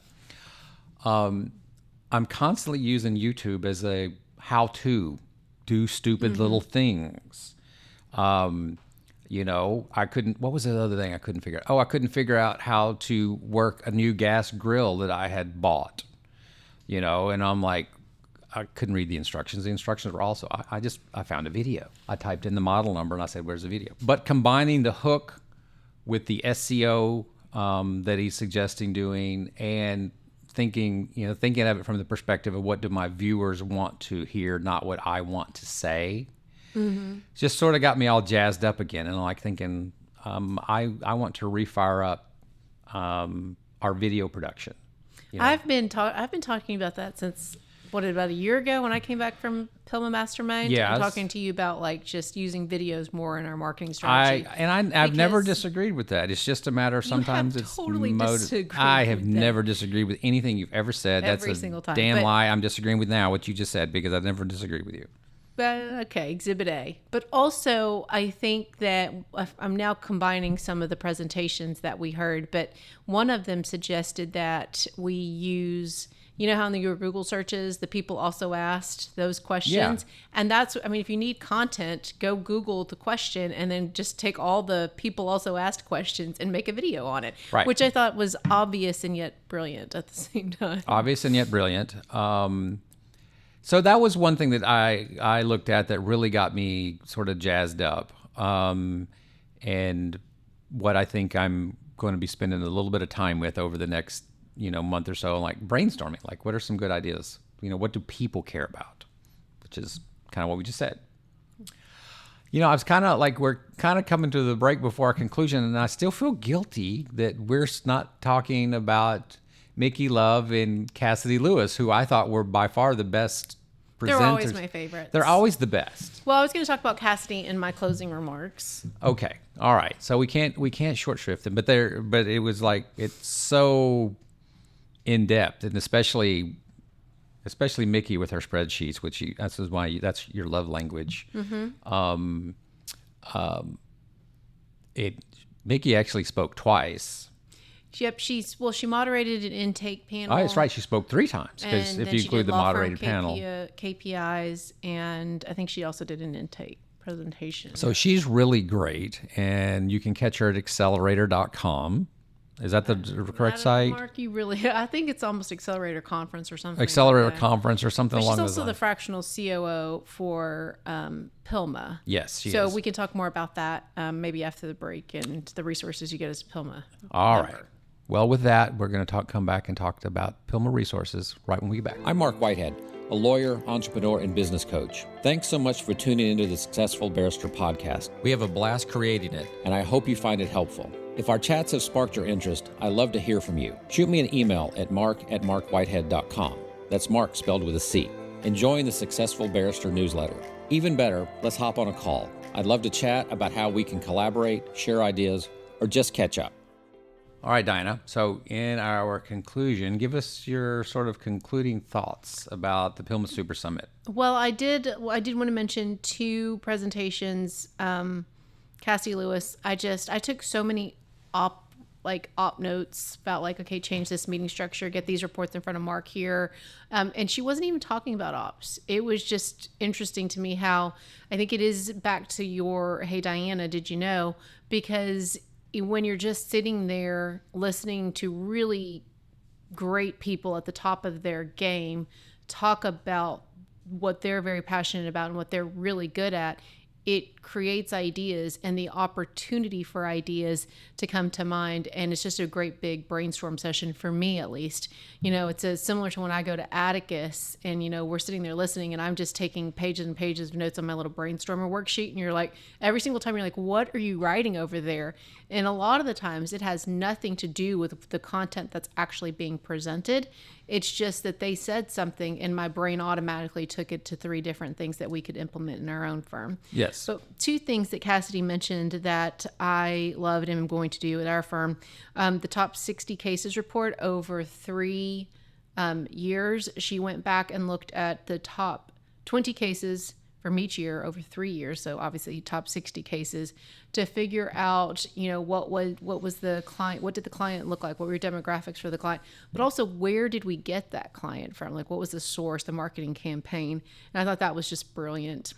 [SPEAKER 1] I'm constantly using YouTube as a how-to do stupid little things. I couldn't, what was the other thing I couldn't figure out? Oh, I couldn't figure out how to work a new gas grill that I had bought, and I'm like, I couldn't read the instructions. The instructions were also, I found a video. I typed in the model number and I said, where's the video? But combining the hook with the SEO that he's suggesting doing, and thinking of it from the perspective of what do my viewers want to hear, not what I want to say. Mm-hmm. Just sort of got me all jazzed up again, and like thinking, I want to refire up our video production.
[SPEAKER 2] I've been talking about that since about a year ago when I came back from PILMMA Mastermind.
[SPEAKER 1] Yeah,
[SPEAKER 2] I'm talking to you about like just using videos more in our marketing strategy.
[SPEAKER 1] I've never disagreed with that. It's just a matter of sometimes
[SPEAKER 2] you have
[SPEAKER 1] it's
[SPEAKER 2] totally disagreed.
[SPEAKER 1] I have never disagreed with anything you've ever said.
[SPEAKER 2] Every
[SPEAKER 1] That's
[SPEAKER 2] single
[SPEAKER 1] a
[SPEAKER 2] time.
[SPEAKER 1] damn lie. I'm disagreeing with now what you just said because I've never disagreed with you.
[SPEAKER 2] But okay, Exhibit A. But also, I think that I'm now combining some of the presentations that we heard, but one of them suggested that we use, how in your Google searches, the people also asked those questions. Yeah. And if you need content, go Google the question and then just take all the people also asked questions and make a video on it,
[SPEAKER 1] right.
[SPEAKER 2] Which I thought was obvious and yet brilliant at the same time.
[SPEAKER 1] Obvious and yet brilliant. So that was one thing that I looked at that really got me sort of jazzed up. And what I think I'm going to be spending a little bit of time with over the next, month or so, like brainstorming, like what are some good ideas? What do people care about? Which is kind of what we just said. I was kind of like, we're kind of coming to the break before our conclusion, and I still feel guilty that we're not talking about Mickey Love and Cassie Lewis, who I thought were by far the best presenters.
[SPEAKER 2] They're always my favorites.
[SPEAKER 1] They're always the best.
[SPEAKER 2] Well, I was going to talk about Cassidy in my closing remarks.
[SPEAKER 1] Okay, all right. So we can't short shrift them, but it was like it's so in depth, and especially Mickey with her spreadsheets, which that's your love language.
[SPEAKER 2] Mm-hmm.
[SPEAKER 1] Mickey actually spoke twice.
[SPEAKER 2] Yep, she moderated an intake panel.
[SPEAKER 1] Oh, that's right. She spoke 3 times because if you include the moderated panel.
[SPEAKER 2] KPIs, and I think she also did an intake presentation.
[SPEAKER 1] So she's really great, and you can catch her at accelerator.com. Is that the correct site?
[SPEAKER 2] Mark, I think it's almost Accelerator Conference or something.
[SPEAKER 1] Accelerator
[SPEAKER 2] like
[SPEAKER 1] Conference or something along those lines.
[SPEAKER 2] She's also the fractional COO for PILMMA.
[SPEAKER 1] Yes, she is.
[SPEAKER 2] So we can talk more about that maybe after the break and the resources you get as a PILMMA.
[SPEAKER 1] All right. Well, with that, we're going to come back and talk about PILMMA resources right when we get back. I'm Marc Whitehead, a lawyer, entrepreneur, and business coach. Thanks so much for tuning into the Successful Barrister Podcast. We have a blast creating it, and I hope you find it helpful. If our chats have sparked your interest, I'd love to hear from you. Shoot me an email at marc@marcwhitehead.com. That's Marc spelled with a C. And join the Successful Barrister newsletter. Even better, let's hop on a call. I'd love to chat about how we can collaborate, share ideas, or just catch up. All right, Diana. So in our conclusion, give us your sort of concluding thoughts about the PILMMA Super Summit.
[SPEAKER 2] Well, I did want to mention 2 presentations. Cassie Lewis, I took so many op notes about okay, change this meeting structure, get these reports in front of Marc here. And she wasn't even talking about ops. It was just interesting to me how I think it is back to your, hey, Diana, did you know? Because when you're just sitting there listening to really great people at the top of their game talk about what they're very passionate about and what they're really good at, it creates ideas and the opportunity for ideas to come to mind. And it's just a great big brainstorm session for me, at least. It's similar to when I go to Atticus and, we're sitting there listening and I'm just taking pages and pages of notes on my little brainstormer worksheet. And you're like, every single time you're like, what are you writing over there? And a lot of the times it has nothing to do with the content that's actually being presented. It's just that they said something and my brain automatically took it to 3 different things that we could implement in our own firm.
[SPEAKER 1] Yes.
[SPEAKER 2] So 2 things that Cassidy mentioned that I loved and am going to do at our firm. The top 60 cases report over 3 years. She went back and looked at the top 20 cases from each year over 3 years. So obviously top 60 cases to figure out, what was the client, what did the client look like? What were demographics for the client? But also where did we get that client from? What was the source, the marketing campaign? And I thought that was just brilliant.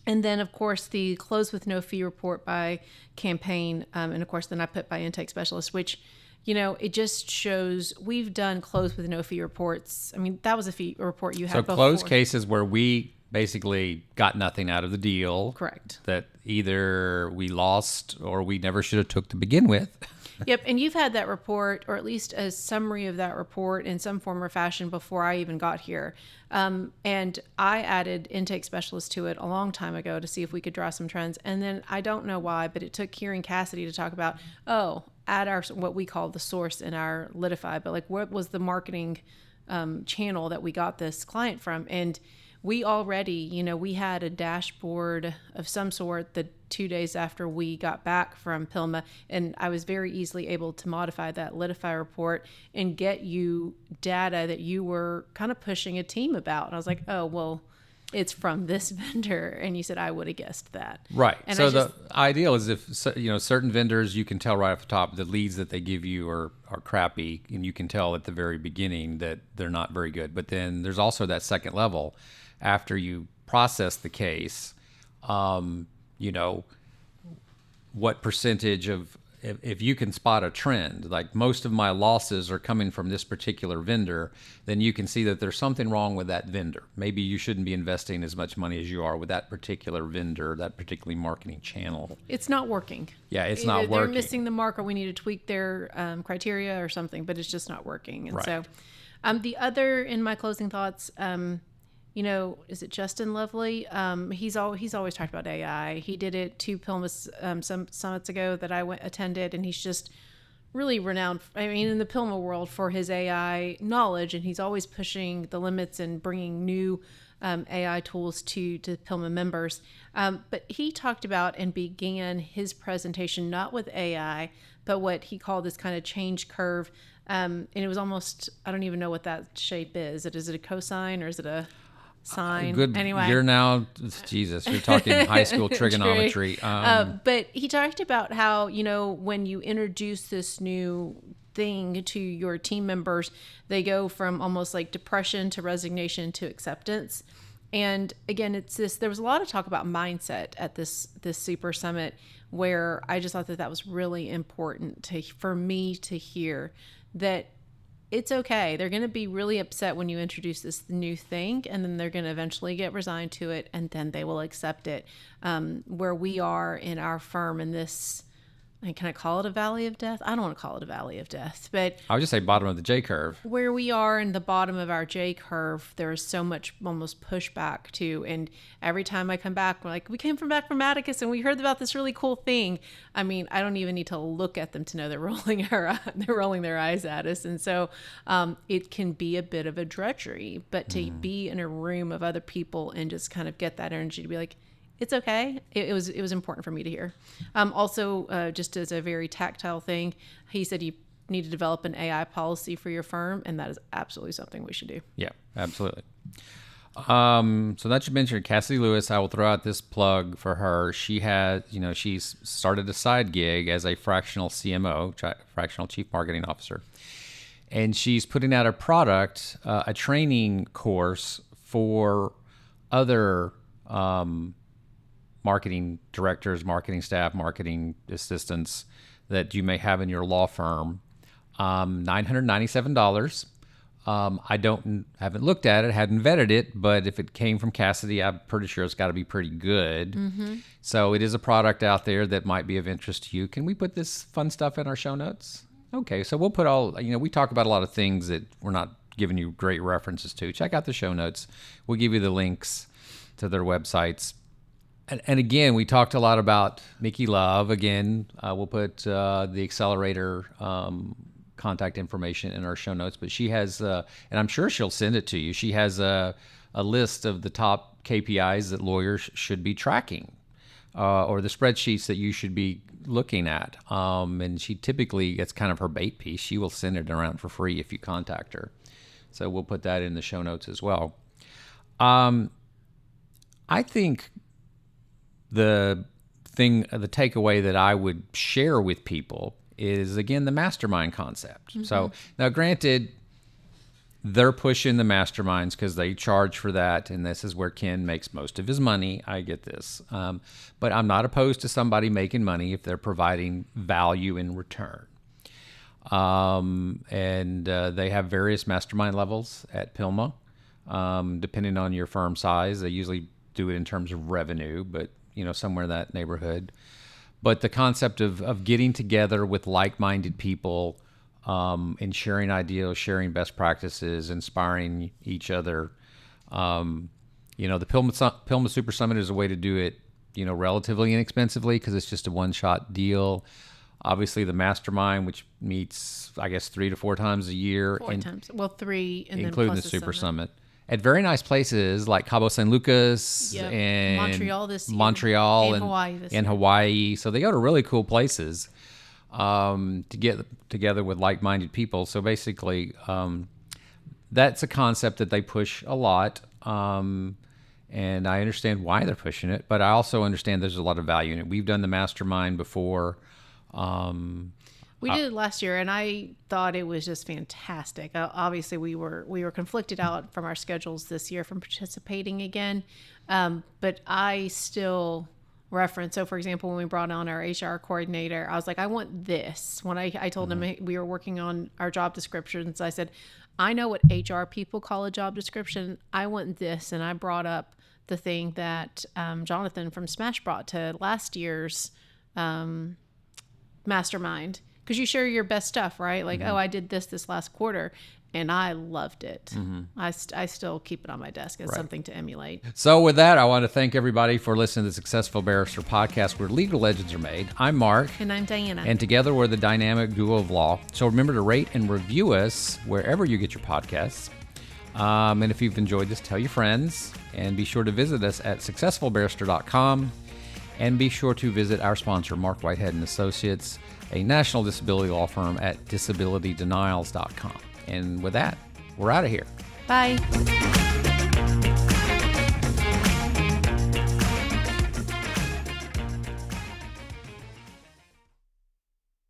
[SPEAKER 2] And then, of course, the close with no fee report by campaign. And of course, then I put by intake specialist, which, it just shows we've done close with no fee reports. I mean, that was a fee report you had before.
[SPEAKER 1] So closed cases where we basically got nothing out of the deal.
[SPEAKER 2] Correct.
[SPEAKER 1] That either we lost or we never should have took to begin with.
[SPEAKER 2] Yep. And you've had that report, or at least a summary of that report in some form or fashion before I even got here. And I added intake specialist to it a long time ago to see if we could draw some trends. And then I don't know why, but it took hearing Cassidy to talk about, add our, what we call the source in our Litify, but what was the marketing channel that we got this client from? And we already, we had a dashboard of some sort the 2 days after we got back from PILMMA, and I was very easily able to modify that Litify report and get you data that you were kind of pushing a team about. And I was like, oh, well, it's from this vendor. And you said, I would have guessed that.
[SPEAKER 1] Right.
[SPEAKER 2] And
[SPEAKER 1] so the ideal is if, certain vendors, you can tell right off the top, the leads that they give you are crappy, and you can tell at the very beginning that they're not very good. But then there's also that second level after you process the case, what percentage of, if you can spot a trend, like most of my losses are coming from this particular vendor, then you can see that there's something wrong with that vendor. Maybe you shouldn't be investing as much money as you are with that particular vendor, that particular marketing channel.
[SPEAKER 2] It's not working.
[SPEAKER 1] Yeah, it's
[SPEAKER 2] Either
[SPEAKER 1] not working.
[SPEAKER 2] They're missing the mark, or we need to tweak their criteria or something, but it's just not working. And
[SPEAKER 1] right.
[SPEAKER 2] So the other, in my closing thoughts, is it Justin Lovely? He's always talked about AI. He did it 2 PILMMA some summits ago that I attended, and he's just really renowned, I mean, in the PILMMA world for his AI knowledge, and he's always pushing the limits and bringing new AI tools to PILMMA members. But he talked about and began his presentation not with AI, but what he called this kind of change curve. And it was almost, I don't even know what that shape is. Is it a cosine or is it a sine?
[SPEAKER 1] Good.
[SPEAKER 2] Anyway.
[SPEAKER 1] You're now, Jesus, you're talking high school trigonometry.
[SPEAKER 2] But he talked about how, when you introduce this new thing to your team members, they go from almost like depression to resignation to acceptance. And again, there was a lot of talk about mindset at this Super Summit, where I just thought that was really important for me to hear that it's okay. They're going to be really upset when you introduce this new thing, and then they're going to eventually get resigned to it, and then they will accept it. Where we are in our firm in this, can I call it a valley of death? I don't want to call it a valley of death, but
[SPEAKER 1] I would just say bottom of the J curve.
[SPEAKER 2] Where we are in the bottom of our J curve, there is so much almost pushback too. And every time I come back, we're like, we came back from Atticus and we heard about this really cool thing. I mean, I don't even need to look at them to know they're rolling their eyes at us. And so it can be a bit of a drudgery, but to be in a room of other people and just kind of get that energy to be like, it's okay. It was important for me to hear. Also, just as a very tactile thing, he said you need to develop an AI policy for your firm, and that is absolutely something we should do.
[SPEAKER 1] Yeah, absolutely. So that you mentioned Cassie Lewis, I will throw out this plug for her. She had, she's started a side gig as a fractional CMO, fractional Chief Marketing Officer, and she's putting out a product, a training course for other marketing directors, marketing staff, marketing assistants that you may have in your law firm. $997. Haven't looked at it, hadn't vetted it, but if it came from Cassidy, I'm pretty sure it's got to be pretty good. Mm-hmm. So it is a product out there that might be of interest to you. Can we put this fun stuff in our show notes? Okay, so we'll put we talk about a lot of things that we're not giving you great references to. Check out the show notes. We'll give you the links to their websites. And again, we talked a lot about Mickey Love. Again, we'll put the accelerator contact information in our show notes. But she has, and I'm sure she'll send it to you, she has a list of the top KPIs that lawyers should be tracking, or the spreadsheets that you should be looking at. And she typically, it's kind of her bait piece. She will send it around for free if you contact her. So we'll put that in the show notes as well. I think the takeaway that I would share with people is, again, the mastermind concept. Mm-hmm. So now, granted, they're pushing the masterminds because they charge for that, and this is where Ken makes most of his money. I get this. But I'm not opposed to somebody making money if they're providing value in return. And they have various mastermind levels at PILMMA, depending on your firm size. They usually do it in terms of revenue, but somewhere in that neighborhood. But the concept of getting together with like-minded people and sharing ideas, sharing best practices, inspiring each other. The PILMMA Super Summit is a way to do it, relatively inexpensively because it's just a one-shot deal. Obviously, the mastermind, which meets, I guess, 3 to 4 times a year.
[SPEAKER 2] 4 times. Well, 3, and
[SPEAKER 1] including
[SPEAKER 2] then
[SPEAKER 1] the
[SPEAKER 2] plus
[SPEAKER 1] Super Summit. At very nice places like Cabo San Lucas and
[SPEAKER 2] Montreal this year.
[SPEAKER 1] and
[SPEAKER 2] Hawaii this year.
[SPEAKER 1] Hawaii. So they go to really cool places to get together with like-minded people. So basically, that's a concept that they push a lot. And I understand why they're pushing it, but I also understand there's a lot of value in it. We've done the mastermind before.
[SPEAKER 2] We did it last year, and I thought it was just fantastic. Obviously, we were conflicted out from our schedules this year from participating again, but I still reference. So, for example, when we brought on our HR coordinator, I was like, I want this. When I told him we were working on our job descriptions, I said, I know what HR people call a job description. I want this, and I brought up the thing that Jonathan from Smash brought to last year's mastermind, because you share your best stuff, right? Like, oh, I did this last quarter, and I loved it. I still keep it on my desk as something to emulate.
[SPEAKER 1] So with that, I want to thank everybody for listening to the Successful Barrister Podcast, where legal legends are made. I'm Marc.
[SPEAKER 2] And I'm Diana.
[SPEAKER 1] And together we're the dynamic duo of law. So remember to rate and review us wherever you get your podcasts. And if you've enjoyed this, tell your friends. And be sure to visit us at successfulbarrister.com. And be sure to visit our sponsor, Marc Whitehead Associates, a national disability law firm, at disabilitydenials.com. And with that, we're out of here.
[SPEAKER 2] Bye.